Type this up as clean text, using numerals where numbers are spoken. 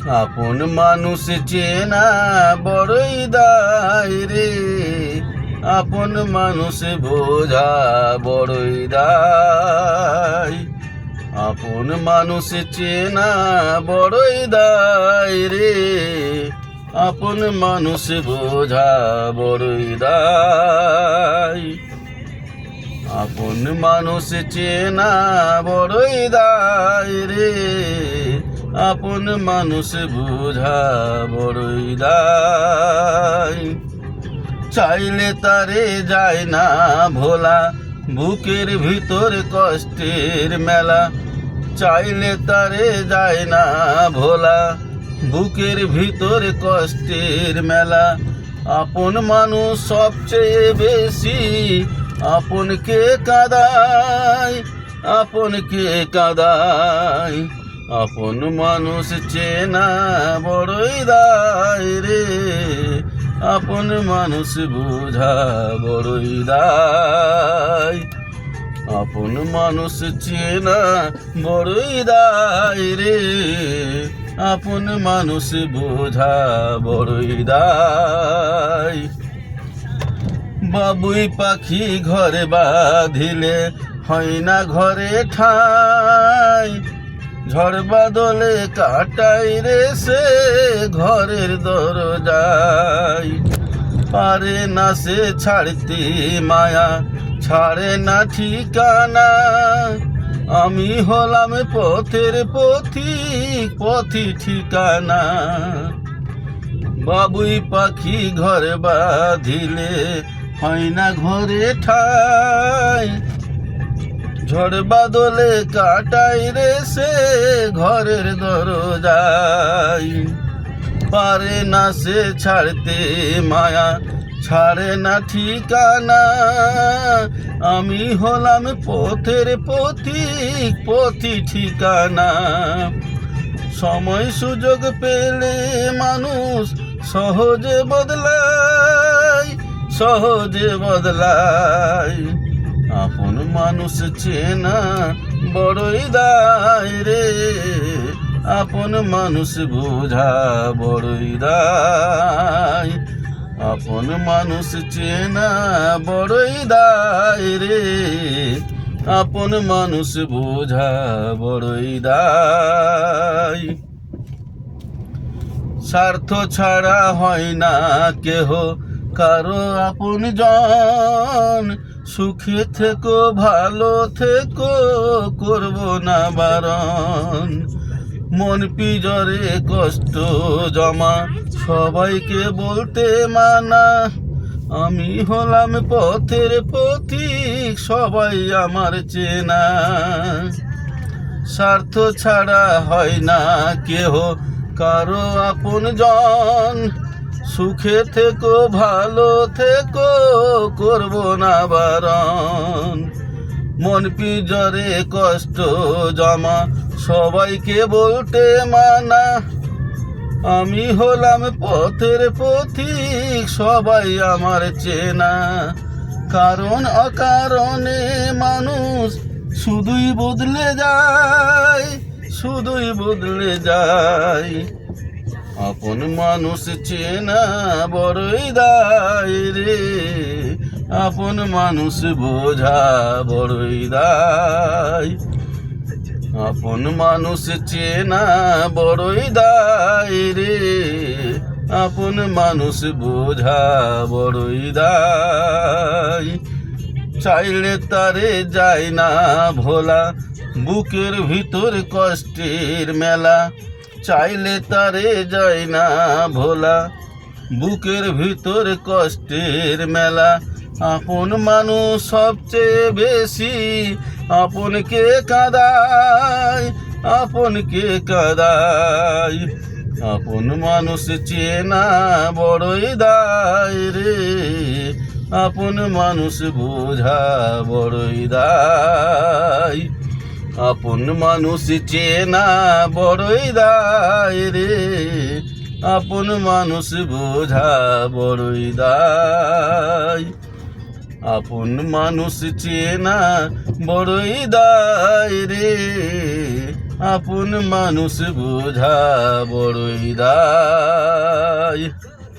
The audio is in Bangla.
আপন মানুষ চেনা বড়ই দায় রে, আপন মানুষ বোঝা বড়ই দায়। আপন মানুষ চেনা বড়ই দায় রে, আপন মানুষ বোঝা বড়ই দায়। আপন মানুষ চেনা বড়ই দায় রে, আপন মানুষ বোঝা বড়ই দায়। চাইলে তারে যায় না ভোলা, বুকের ভিতর কষ্টের মেলা। চাইলে তারে যায় না ভোলা, বুকের ভিতর কষ্টের মেলা। আপন মানুষ সবচেয়ে বেশি আপনকে কাঁদায়, আপনকে কাঁদায়। আপন মানুষ চেনা বড়ই দায় রে, আপন মানুষ বোঝা বড়ই দায়। আপন মানুষ চেনা বড়ই দায় রে, আপন মানুষ বোঝা বড়ই দায়। বাবুই পাখি ঘরে বাঁধিলে হয় না ঘরে ঠাই, ঝড় বাদলে কাটাই রে সে ঘরের দরজায়। পারে না সে ছাড়তে মায়া, ছাড়ে না ঠিকানা। আমি হলাম পথের পথিক, পথি ঠিকানা। বাবুই পাখি ঘরে বাঁধিলে হয় না ঘরে ঠাই, ঝড় বাদলে কাটাই রে সে ঘরের দরজায়। পারে না সে ছাড়তে মায়া, ছাড়ে না ঠিকানা। আমি হলাম পথের পথিক, পথি ঠিকানা। সময় সুযোগ পেলে মানুষ সহজে বদলায়, সহজে বদলায়। আপন মানুষ চেনা বড়ই দায় রে, আপন মানুষ বোঝা বড়ই দায়। আপন মানুষ চেনা বড়ই দায় রে, আপন মানুষ বোঝা বড়ই দায়। স্বার্থ ছাড়া হয় না কেহ কারো আপন জন। সুখে থেকো ভালো থেকো, করব না বারণ। মন পিজরে কষ্ট জমা, সবাইকে বলতে মানা। আমি হলাম পথের পথিক, সবাই আমার চেনা। স্বার্থ ছাড়া হয় না কেহ কারো আপন জন। সুখে থেকো ভালো থেকো, করব না বারণ। মন পিজরে কষ্ট জমা, সবাইকে বলতে মানা। আমি হলাম পথের পথিক, সবাই আমার চেনা। কারণ অকারণে মানুষ শুধুই বদলে যায়, শুধুই বদলে যায়। আপন মানুষ চেনা বড়ই দায় রে, আপন মানুষ বোঝা বড়ই দায়। আপন মানুষ চেনা বড়ই দায় রে, আপন মানুষ বোঝা বড়ই দায়। চাইলে তারে যায় না ভোলা, বুকের ভিতর কষ্টের মেলা। চাইলে তারে যায় না ভোলা, বুকের ভিতর কষ্টের মেলা। আপন মানুষ সবচেয়ে বেশি আপনকে কাঁদায়, আপনকে কাঁদায়। আপন মানুষ চেনা বড়ই দায় রে, আপন মানুষ বোঝা বড়ই দায়। আপন মানুষ চেনা বড়ই দায় রে, আপন মানুষ বোঝা বড়ই দায়। আপন মানুষ চেনা বড়ই দায় রে, আপন মানুষ বোঝা বড়ই দায়।